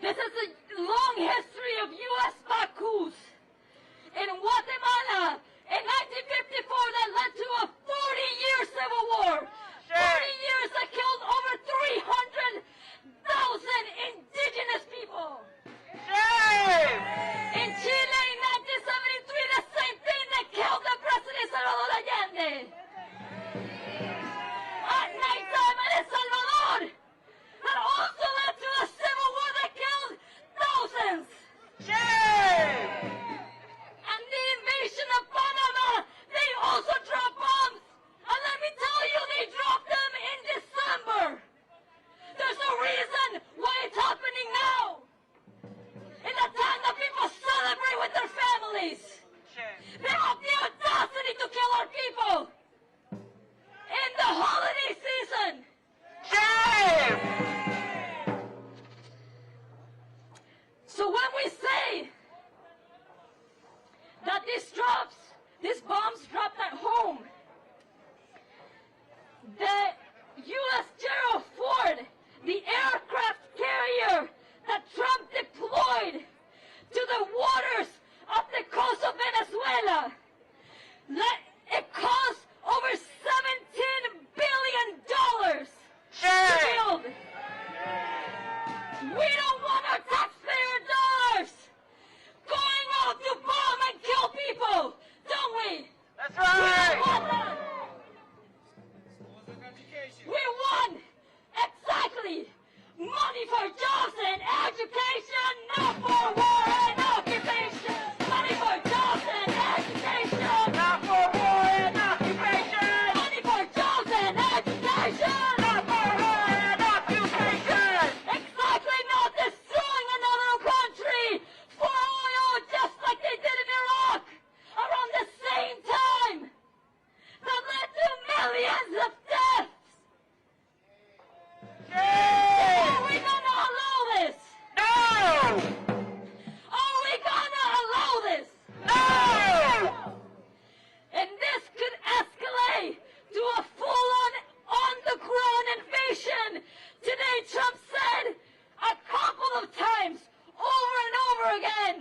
This is a long history of U.S. back coups. In Guatemala, in 1954, that led to a 40-year civil war. 40 years that killed over 300,000 indigenous people. In Chile, in 1973, the same thing that killed the President Salvador Allende. At nighttime in El Salvador, that also led to a civil war that killed thousands. And the invasion of Panama, they also dropped bombs. And let me tell you, they dropped them in December. There's a reason why it's happening now. In the time that people celebrate with their families. They have the audacity to kill our people. In the holiday season. So when we say that these bombs dropped at home, the U.S. Gerald Ford, the aircraft carrier that Trump deployed to the waters of the coast of Venezuela, it cost over $17 billion to build. We don't want our taxpayer dollars going out to bomb and kill people, don't we? That's right. We don't want that. We want exactly money for jobs and education, not for war and occupation. Money for jobs and education, Not for war and occupation. money for jobs and education. Not for war and occupation. Exactly, not destroying another country for oil just like they did in Iraq around the same time that led to millions of deaths. Are we gonna allow this? No! Are we gonna allow this? No! And this could escalate to a full-on, on-the-ground invasion. Today, Trump said a couple of times, over and over again,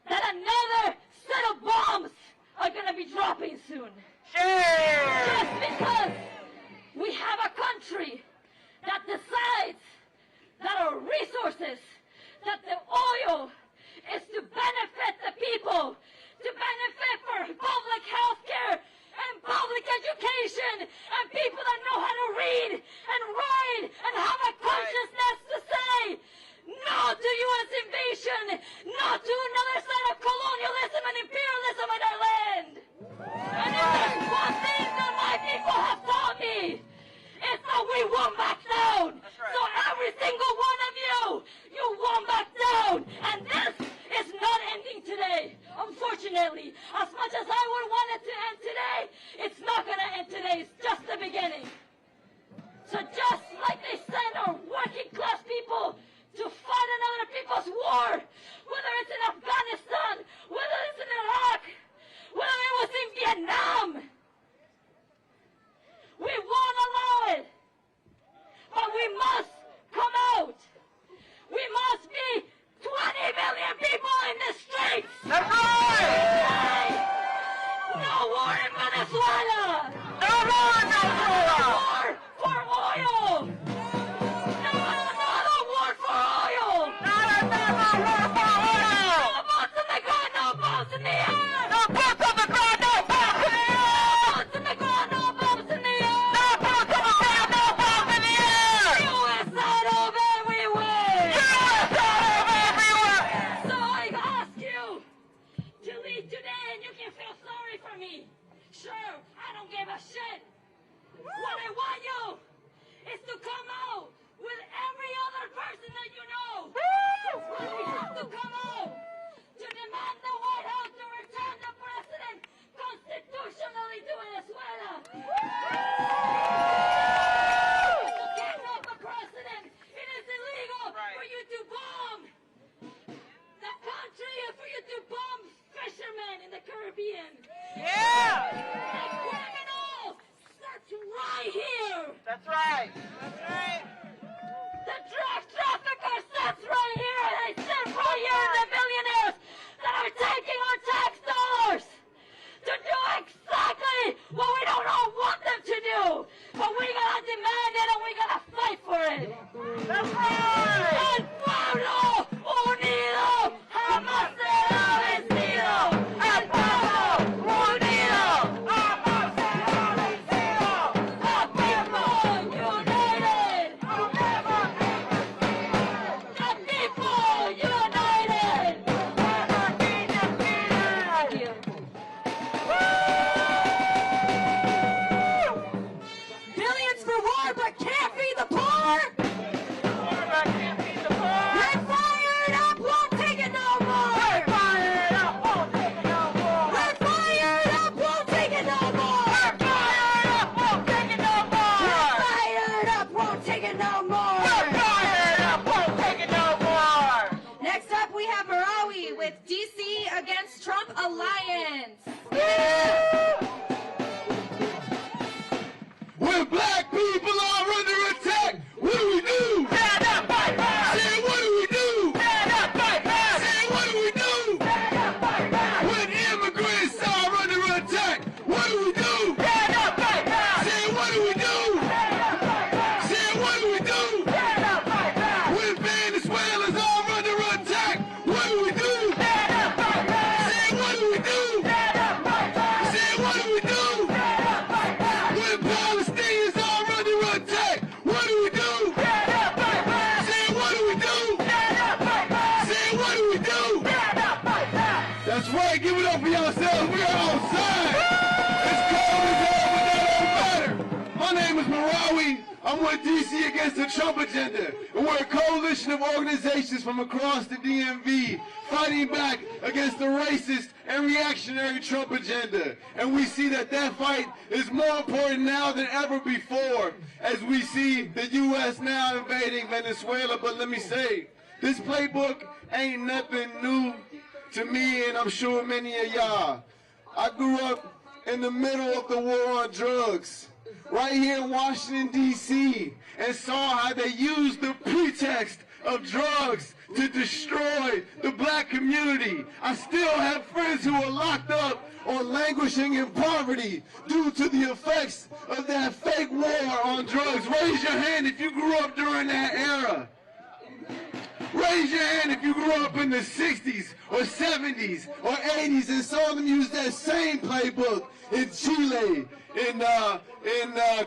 that another set of bombs are gonna be dropping soon. Just because we have a country that decides that our resources, that the oil is to benefit the people, to benefit for public health care and public education and people that know how to read and write and have a consciousness to say no to U.S. invasion, no to another set of colonialism and imperialism in our land. And if there's one thing that my people have taught me, it's that we won't back down. So every single one of you won't back down. And this is not ending today. Unfortunately, as much as I would want it to end today, it's not going to end today. It's just the beginning. So just like they send our working class people to fight another people's war, whether it's in Afghanistan, whether it's in Iraq, whether it was in Vietnam, we won't allow it. But we must come out. We must be 20 million people in the streets. That's right! Say, no war in Venezuela. No war in Venezuela! No war for oil. No another war for oil. Not another war for oil! No bombs in the ground, no bombs in the air. No boots on the ground, no bombs in the air! No bombs in the ground, no bombs in the air. No boots on the ground, no bombs in the air! US out of everywhere. US out of everywhere! So I ask you to leave today and you can feel sorry for me. Sure, I don't give a shit. What I want you is to come out with every other person that you know. We have to come out to demand the White House to return the president constitutionally to Venezuela. You cannot the president. It is illegal for you to bomb the country and for you to bomb fishermen in the Caribbean. Yeah! The criminal starts right here. That's right! That's right! The drug trafficker sits right here and I put DC against the Trump agenda. And we're a coalition of organizations from across the DMV fighting back against the racist and reactionary Trump agenda. And we see that that fight is more important now than ever before as we see the U.S. now invading Venezuela. But let me say, this playbook ain't nothing new to me, and I'm sure many of y'all. I grew up in the middle of the war on drugs, right here in Washington, D.C., and saw how they used the pretext of drugs to destroy the black community. I still have friends who are locked up or languishing in poverty due to the effects of that fake war on drugs. Raise your hand if you grew up during that era. Raise your hand if you grew up in the 60s or 70s or 80s and saw them use that same playbook in Chile, in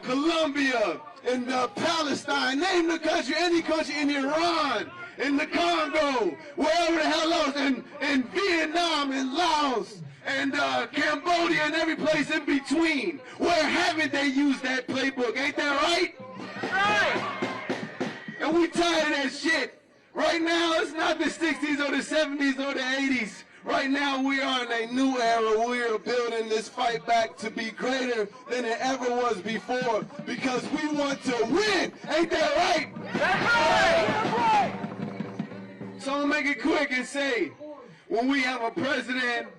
Colombia, in Palestine, name the country, any country, in Iran, in the Congo, wherever the hell else, in Vietnam, in Laos, and Cambodia, and every place in between. Where haven't they used that playbook? Ain't that right? Right. And we tired of that shit. Right now, it's not the 60s or the 70s or the 80s. Right now, we are in a new era. We are building this fight back to be greater than it ever was before because we want to win. Ain't that right? That's right. So I'm going to make it quick and say, when we have a president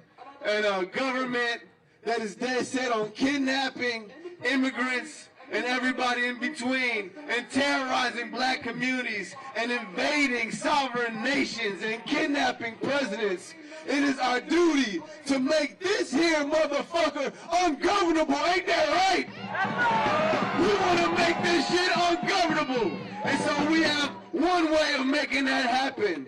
and a government that is dead set on kidnapping immigrants and everybody in between, and terrorizing black communities, and invading sovereign nations, and kidnapping presidents, it is our duty to make this here motherfucker ungovernable. Ain't that right? We want to make this shit ungovernable. And so we have one way of making that happen.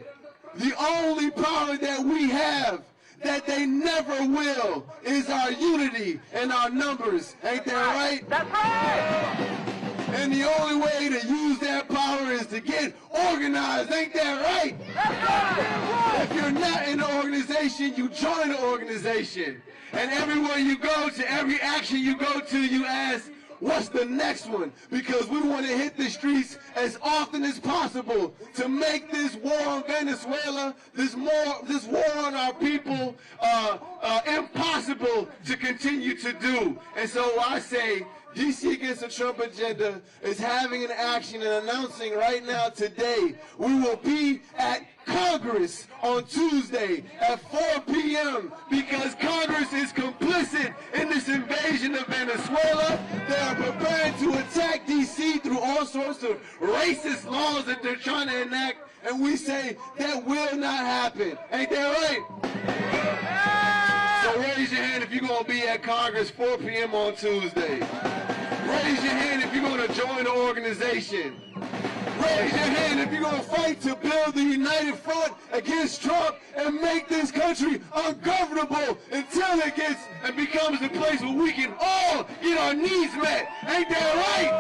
The only power that we have that they never will is our unity and our numbers. Ain't that right? That's right. And the only way to use that power is to get organized. Ain't that right? That's right. If you're not in an organization, you join an organization. And everywhere you go to, every action you go to, you ask, what's the next one? Because we want to hit the streets as often as possible to make this war on Venezuela, this war on our people, impossible to continue to do. And so I say, DC Against the Trump Agenda is having an action and announcing right now today, we will be at Congress on Tuesday at 4 p.m. because Congress is complicit in this invasion of Venezuela. They are preparing to attack D.C. through all sorts of racist laws that they're trying to enact, and we say that will not happen. Ain't that right? So raise your hand if you're going to be at Congress 4 p.m. on Tuesday. Raise your hand if you're going to join the organization. Raise your hand if you're going to fight to build the united front against Trump and make this country ungovernable until it gets and becomes the place where we can all get our needs met. Ain't that right?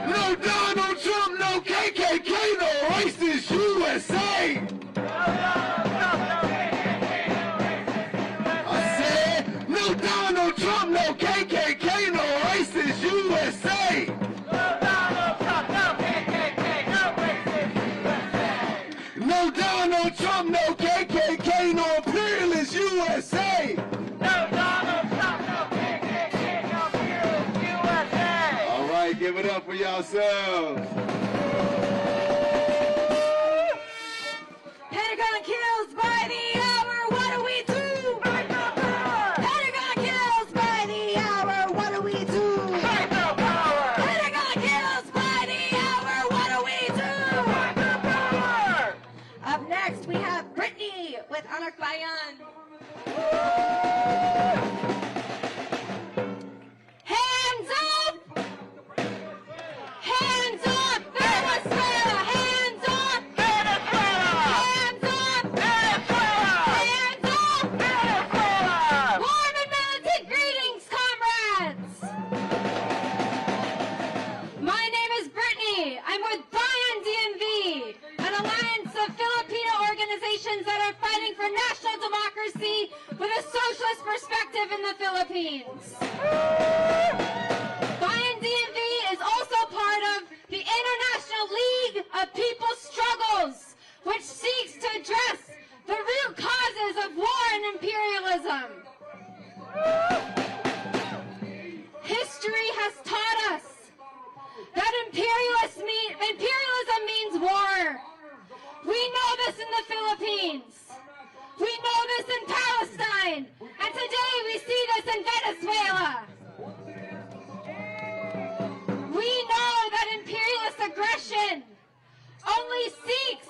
No Donald Trump, no KKK, no racist USA. I said, no Donald Trump, no KKK, no racist USA. No Donald Trump, no KKK, no imperialist USA. No Donald Trump, no KKK, no imperialist USA. All right, give it up for yourselves. Pentagon kills by the hour, what do we do? Fight the power. Pentagon kills by the hour, what do we do? Fight the power. Pentagon kills by the hour, what do we do? Fight the power. Up next, we have Brittany with Anak Bayan. Hands up! Hands up! Venezuela! Hands up! Venezuela. Hands up! Venezuela. Hands up! Venezuela. Warm and militant greetings, comrades! My name is Brittany. I'm with Bayan DMV, an alliance of Filipino organizations that are fighting for national democracy with a socialist perspective in the Philippines. Bayan DMV International League of People's Struggles, which seeks to address the root causes of war and imperialism. History has taught us that imperialism means war. We know this in the Philippines. We know this in Palestine. And today we see this in Venezuela. We know that imperialist aggression only seeks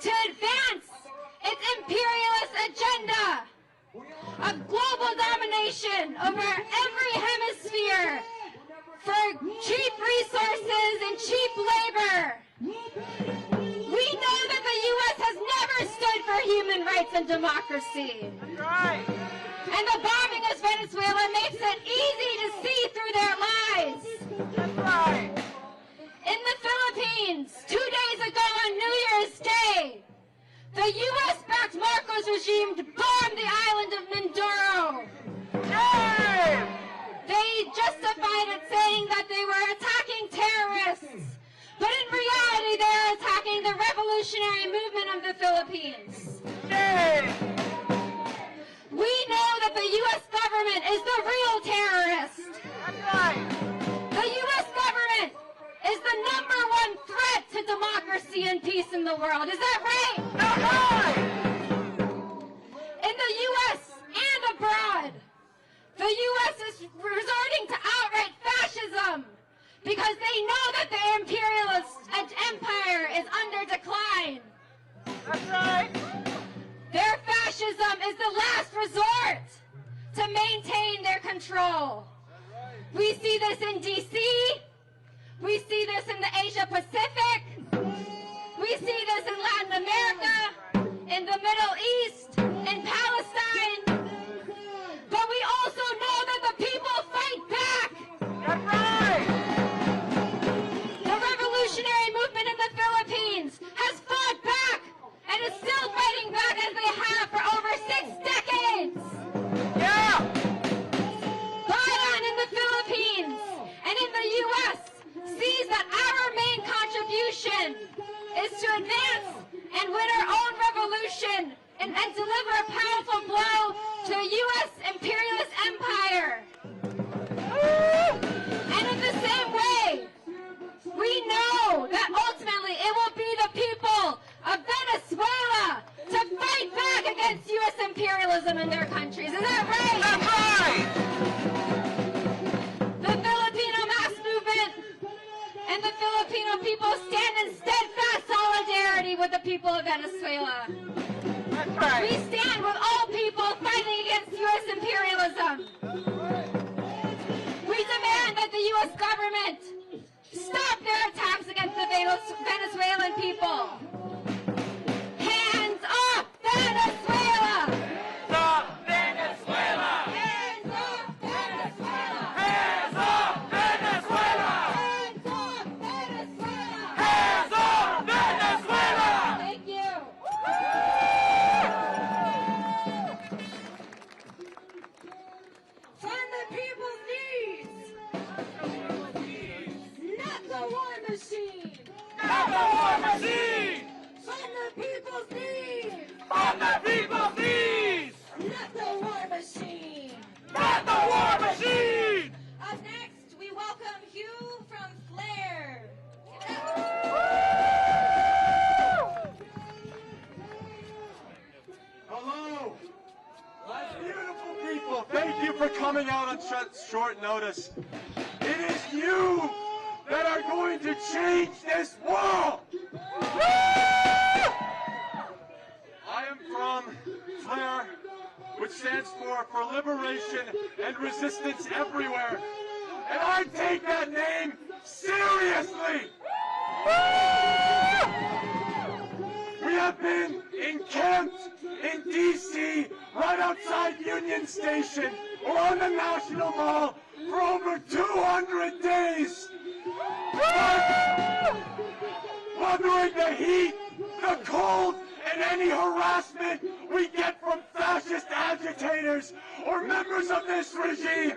to advance its imperialist agenda of global domination over every hemisphere for cheap resources and cheap labor. We know that the U.S. has never stood for human rights and democracy. That's right. And the bombing of Venezuela makes it easy to see through their lies. That's right. In the Philippines, 2 days ago on New Year's Day, the U.S.-backed Marcos regime bombed the island of Mindoro. Yay! They justified it saying that they were attacking terrorists. But in reality, they're attacking the revolutionary movement of the Philippines. Yay! We know that the U.S. government is the real terrorist. That's right. The U.S. government is the #1 threat to democracy and peace in the world. Is that right? That's right. In the U.S. and abroad, the U.S. is resorting to outright fascism because they know that the imperialist empire is under decline. That's right. Their fascism is the last resort to maintain their control. We see this in D.C., we see this in the Asia Pacific, we see this in Latin America, in the Middle East, in Palestine, but we also know that the people fight back. That's right. The revolutionary movement in the Philippines has fought back and is still fighting back as they have for over 6 decades. Yeah. Bayan in the Philippines and in the U.S. sees that our main contribution is to advance and win our own revolution and deliver a powerful blow to the U.S. imperialist empire. And in the same way, we know that ultimately it will be the people of Venezuela to fight back against U.S. imperialism in their countries. Is that right? That's right. The Filipino mass movement and the Filipino people stand in steadfast solidarity with the people of Venezuela. That's right. We stand with all people fighting against U.S. imperialism. We demand that the U.S. government stop their attacks against the Venezuelan people. Hands off Venezuela! Stop Venezuela. Hands off Venezuela! Hands off Venezuela. Hands off Venezuela! Hands off Venezuela. Thank you. From the people's needs, not the war machine. Not the war machine. From the people's needs, From the people's needs. not the war machine. Not the war machine. Up next, we welcome Hugh from Flair. Hello! My beautiful people, thank you for coming out on short notice. It is you that are going to change this world! I am from FLAIR, which stands for Liberation and Resistance Everywhere. And I take that name seriously! We have been encamped in D.C. right outside Union Station or on the National Mall for over 200 days. Weathering the heat, the cold, and any harassment we get from fascist agitators or members of this regime.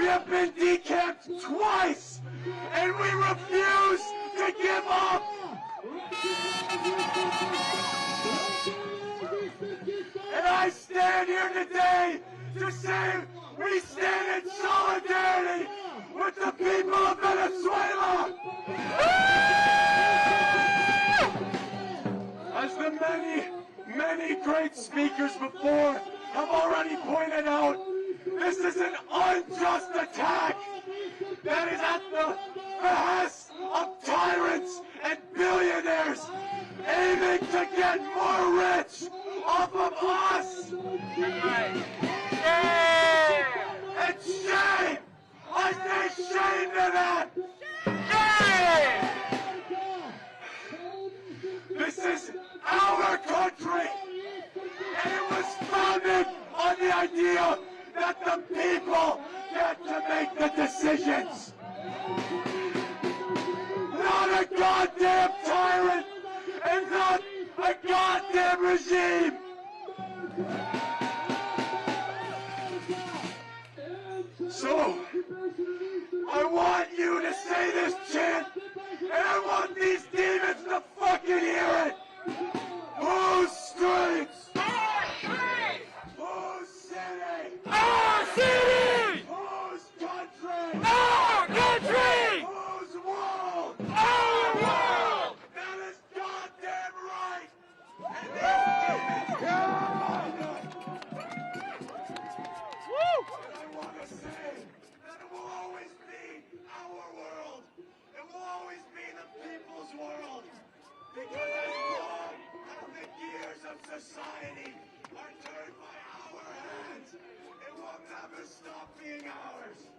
We have been decamped twice, and we refuse to give up. And I stand here today to say we stand in solidarity with the people of Venezuela. As the many great speakers before have already pointed out, this is an unjust attack that is at the behest of tyrants and billionaires aiming to get more rich off of us. And shame! I say shame to that! Shame! This is our country, and it was founded on the idea that the people get to make the decisions. Not a goddamn tyrant, and not a goddamn regime. So, I want you to say this chant, and I want these demons to fucking hear it. Whose streets? Our streets! Whose city? Our city! Whose country? Our country! Whose world? Our world! That is goddamn right! And these demons are behind us. And I want to say that it will always be our world. It will always be the people's world. Because as long as the gears of society are turned by our hands, it will never stop being ours.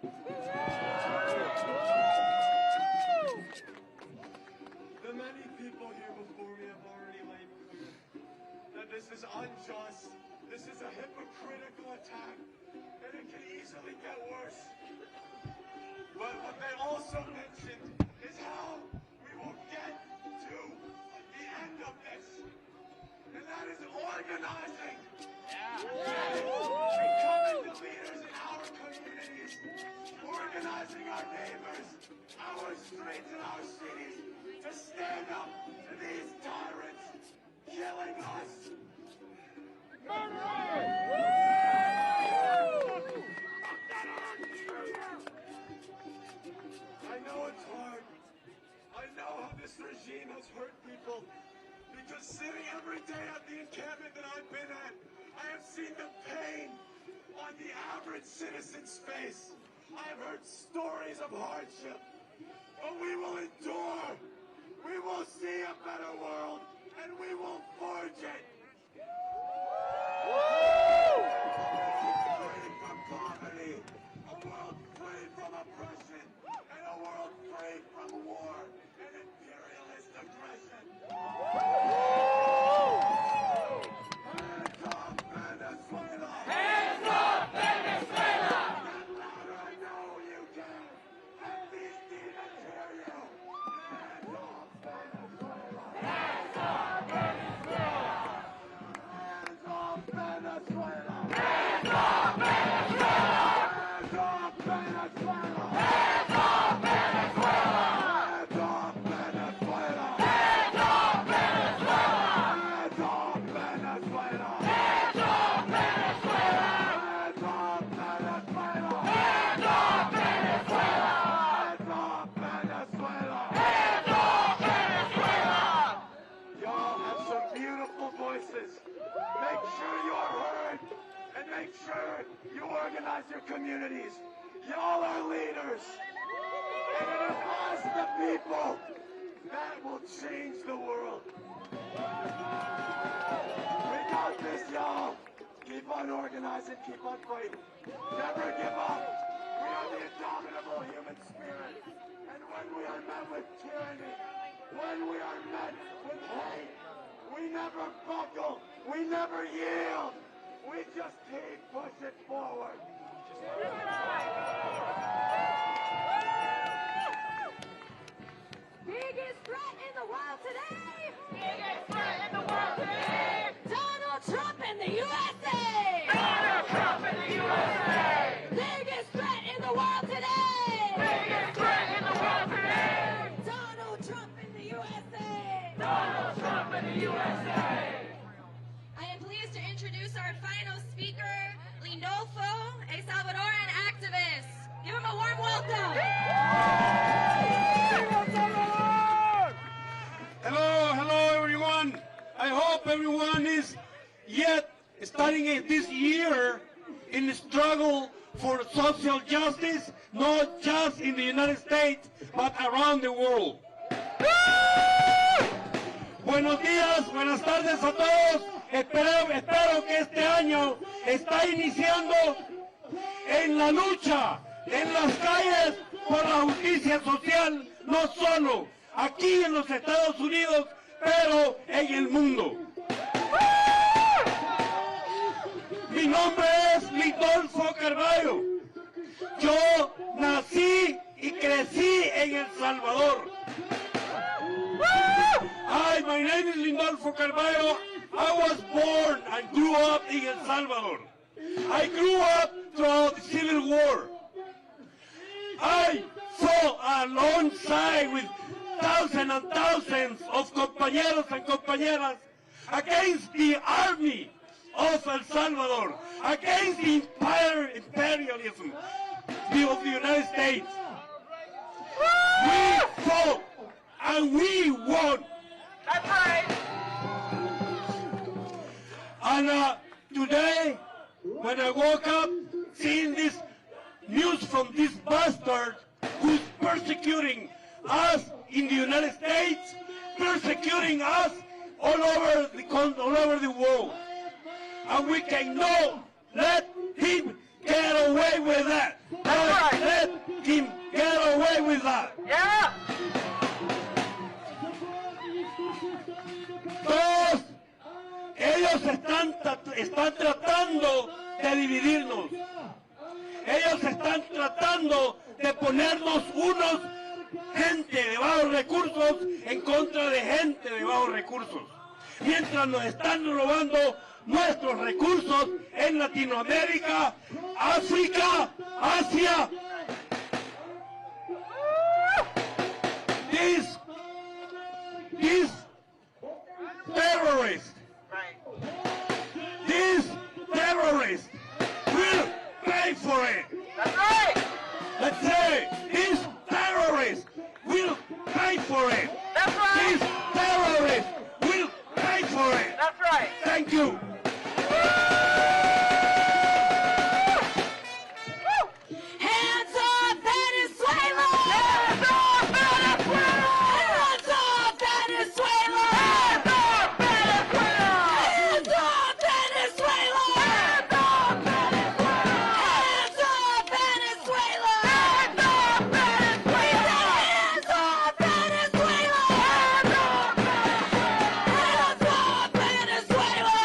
The many people here before me have already laid clear that this is unjust, this is a hypocritical attack, and it can easily get worse. But what they also mentioned is how we will get to the end of this, and that is organizing. Becoming the leaders in our communities, organizing our neighbors, our streets and our cities to stand up to these tyrants killing us. I know it's hard. I know how this regime has hurt people. Because sitting every day at the encampment that I've been at, I have seen the pain on the average citizen's face. I have heard stories of hardship. But we will endure. We will see a better world, and we will forge it. Free from poverty, a world free from oppression, and a world free from war and imperialist aggression. Hands off Venezuela! Hands off Venezuela! Get louder, I know you can! And these demons hear you! Hands off Venezuela! Hands off Venezuela! Hands off Venezuela! Hands off Venezuela! Hands off Venezuela! Hands off Venezuela! Hands off Venezuela! Hands off Venezuela! Hands off Venezuela! Hands off Venezuela! Hands off Venezuela! Hands off Venezuela! Hands off Venezuela! Hands off Venezuela! Y'all have some beautiful voices. Make sure you are heard, and make sure you organize your communities. Y'all are leaders, and it is us, the people, that will change the world. We got this, y'all. Keep on organizing, keep on fighting. Never give up. We are the indomitable human spirit. And when we are met with tyranny, when we are met with hate, we never buckle, we never yield. We just keep pushing forward. Biggest threat in the world today! Biggest threat in the world today! Donald Trump in the USA! Donald Trump in the USA! Biggest threat in the world introduce our final speaker, Lindolfo, a Salvadoran activist. Give him a warm welcome. Hello everyone. I hope everyone is yet starting this year in the struggle for social justice, not just in the United States, but around the world. Buenos días, buenas tardes a todos. Espero que este año está iniciando en la lucha, en las calles por la justicia social, no solo aquí en los Estados Unidos, pero en el mundo. Mi nombre es Lindolfo Carballo. Yo nací y crecí en El Salvador. Hi, my name is Lindolfo Carballo. I was born and grew up in El Salvador. I grew up throughout the Civil War. I fought alongside with thousands and thousands of compañeros and compañeras against the army of El Salvador, against the imperialism of the United States. We fought and we won. That's right. And today, when I woke up, seeing this news from this bastard who's persecuting us in the United States, persecuting us all over the world. And we cannot let him get away with that. That's right. Let him get away with that. Yeah. Todos ellos están tratando de dividirnos. Ellos están tratando de ponernos unos gente de bajos recursos en contra de gente de bajos recursos. Mientras nos están robando nuestros recursos en Latinoamérica, África, Asia. These terrorists, these terrorists will pay for it. That's right. Let's say these terrorists will pay for it. That's right. These terrorists will pay for it. That's right. Thank you. Hands off Venezuela! Hands off Venezuela! Hands off Venezuela! Hands off Venezuela! Hands off Venezuela! Hands off Venezuela! Hands off Venezuela! Hands off Venezuela! Hands off Venezuela! Hands off Venezuela! Hands off Venezuela!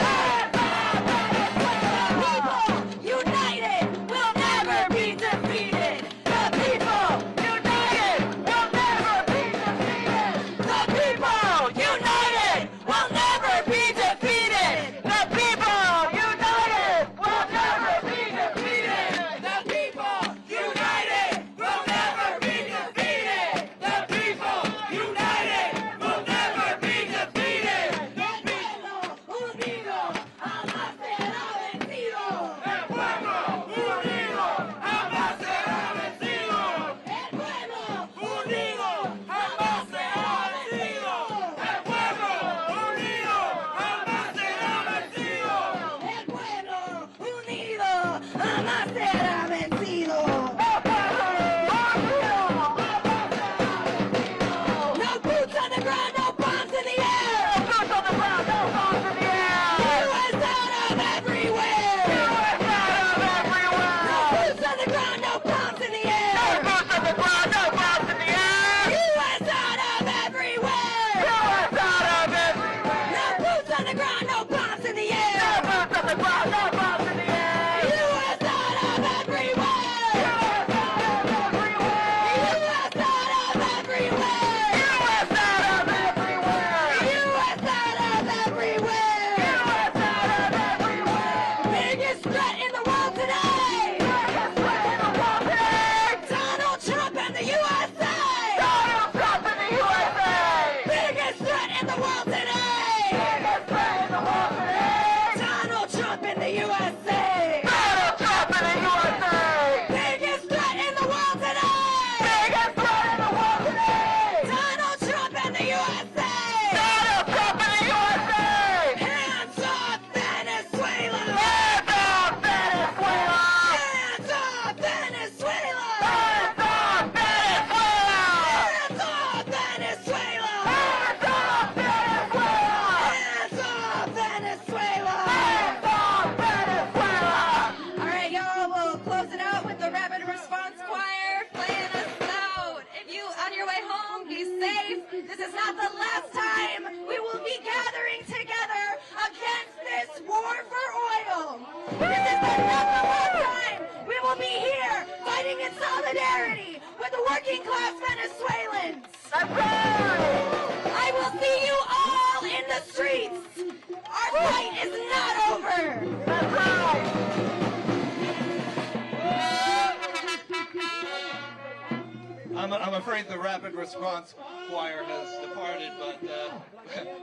This is not the last time we will be gathering together against this war for oil. This is not the last time we will be here fighting in solidarity with the working class Venezuelans. That's right! I will see you all in the streets. Our fight is not over. That's right! I'm afraid the rapid response choir has departed, but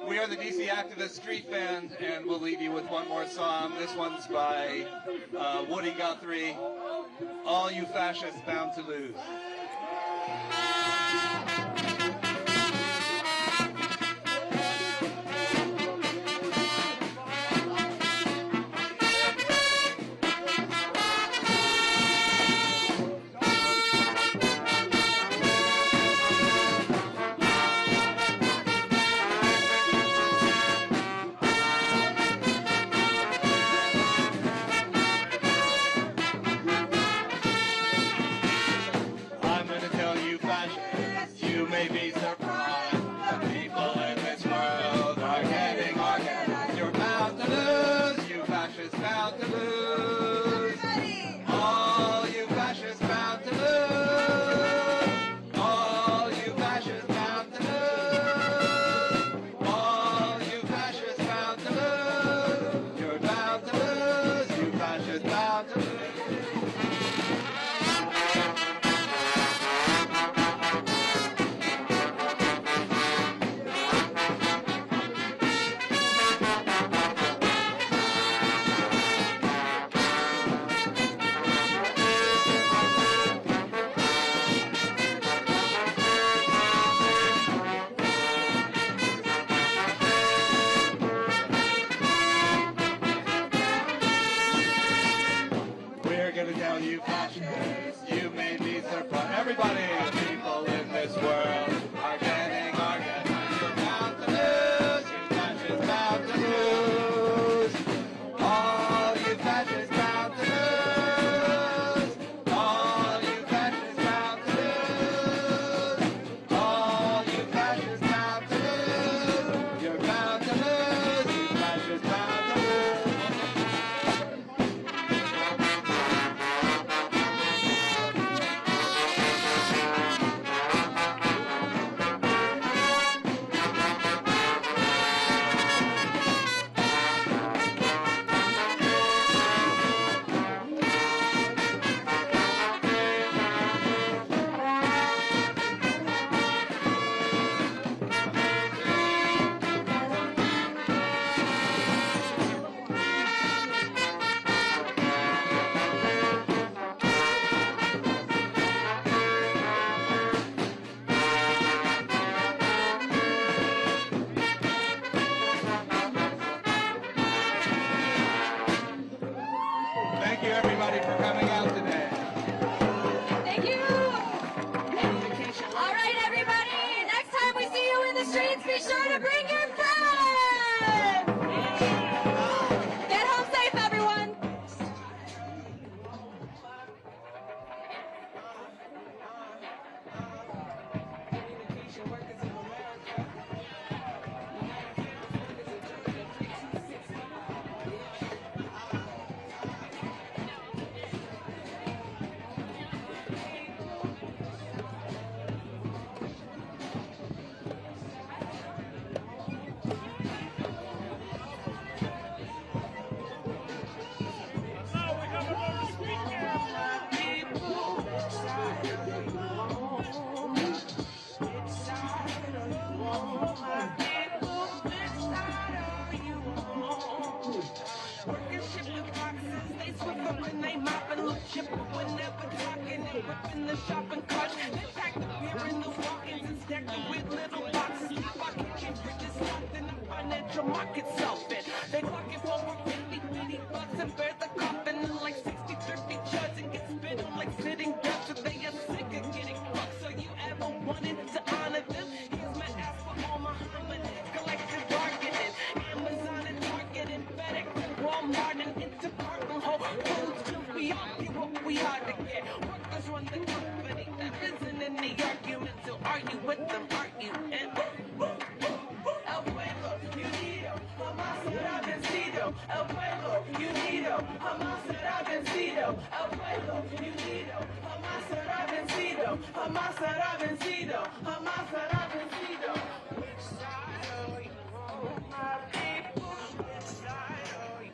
we are the DC Activist Street Band, and we'll leave you with one more song. This one's by Woody Guthrie, All You Fascists Bound to Lose. Be sure to bring your friends! Get home safe, everyone! In the shopping cart, they pack the beer in the walk-ins and stack them with little boxes. Why can't you bring this locked in the financial market self-fit? They clock it for 50 bucks and bear the coffin in like 60-30 chuds and get spit on like sitting ducks. So they are sick of getting fucked. So you ever wanted to honor them? Here's my ass for all my hominids. Collective bargaining, Amazon and Target and FedEx and Walmart and Instacart and Whole Foods. We all get what we are to get. Workers run the company. There isn't any argument, so argue with them, argue. And vencido, el pueblo unido jamás será vencido, el pueblo unido jamás será vencido, jamás será vencido, jamás será vencido. Which side are you on, my people? Which side are you?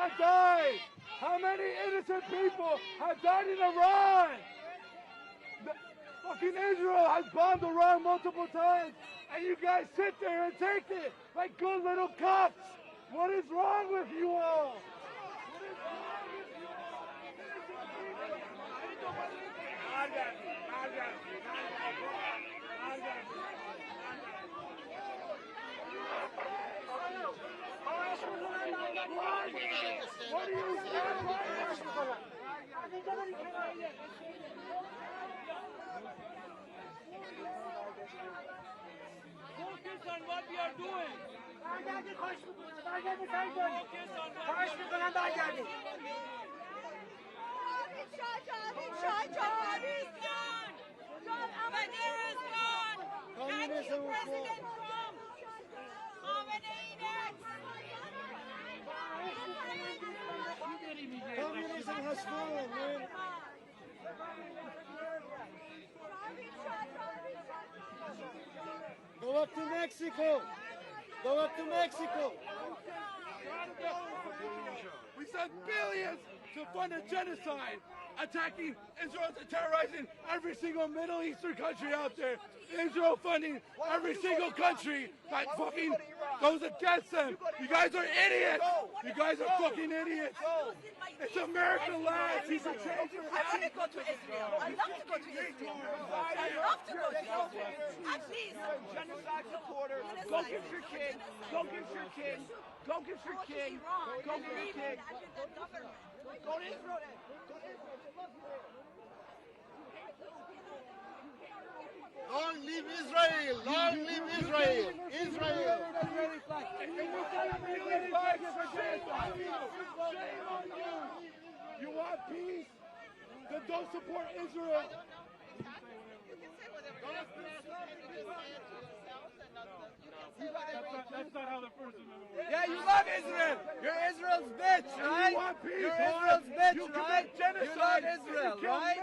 have died? How many innocent people have died in Iran? Fucking Israel has bombed Iran multiple times, and you guys sit there and take it like good little cops. What is wrong with you all? What is wrong with you all? What do you Focus on what we are doing. Communism President Trump. Communism has fallen, man. Go up to Mexico. Go up to Mexico. We sent billions to fund a genocide, attacking Israel and terrorizing every single Middle Eastern country out there. Israel funding every single country that fucking goes against them. You guys are idiots. You guys are fucking idiots. It's American land. You can change your I want to go to Israel. I love to go to Israel. I love to go to Israel. At least. Genocide supporter. Go get your king. Go get your king. Go get your king. Go get your king. Go to Israel then. Go to Israel. Long live Israel! Long live Israel! Israel! You want peace? Then don't support Israel. That's not how the First Amendment works. Yeah, you love Israel. You're Israel's bitch, right? You want peace, You're Israel's bitch, you right? You love Israel, right?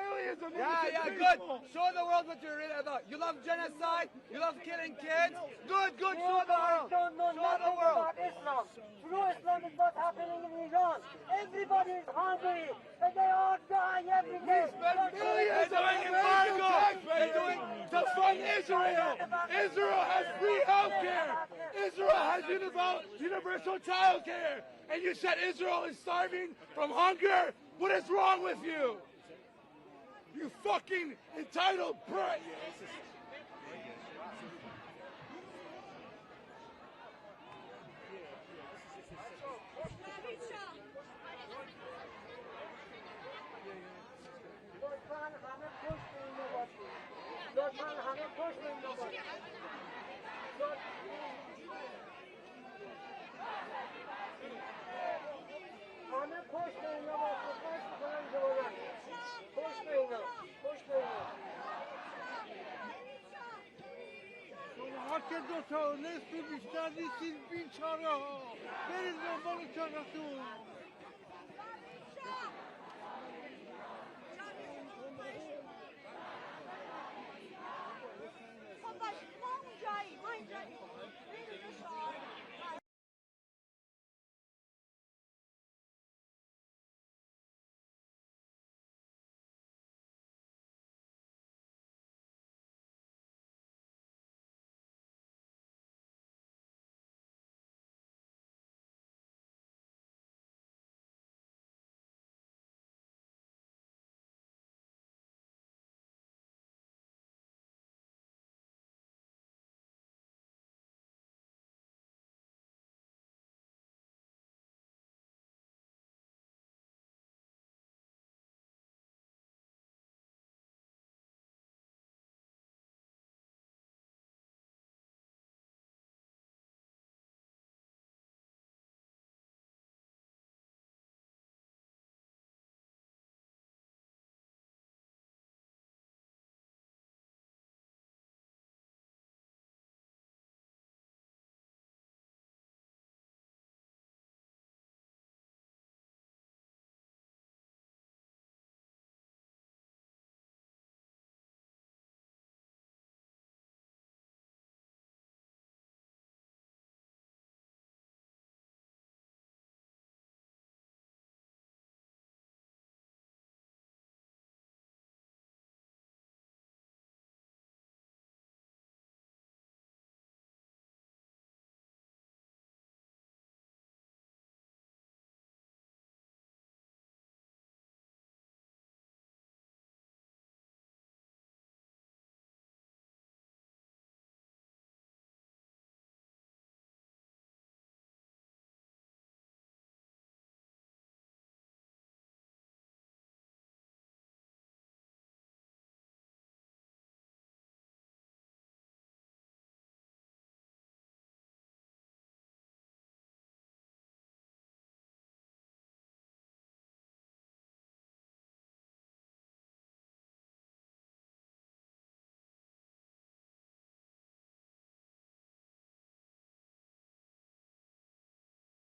Yeah, good. Show the world what you're really about. You love genocide. You love killing kids. Good. Show the world. Show the world. Islam. True Islam is not happening in Iran. Everybody is hungry, and they all die every day. Millions of embargo to fund Israel. Israel has free health care. Israel has universal child care. And you said Israel is starving from hunger? What is wrong with you? You fucking entitled prick. حق دو تا نصف بیشتر نیستین بیچاره ها برید دنبال چارتون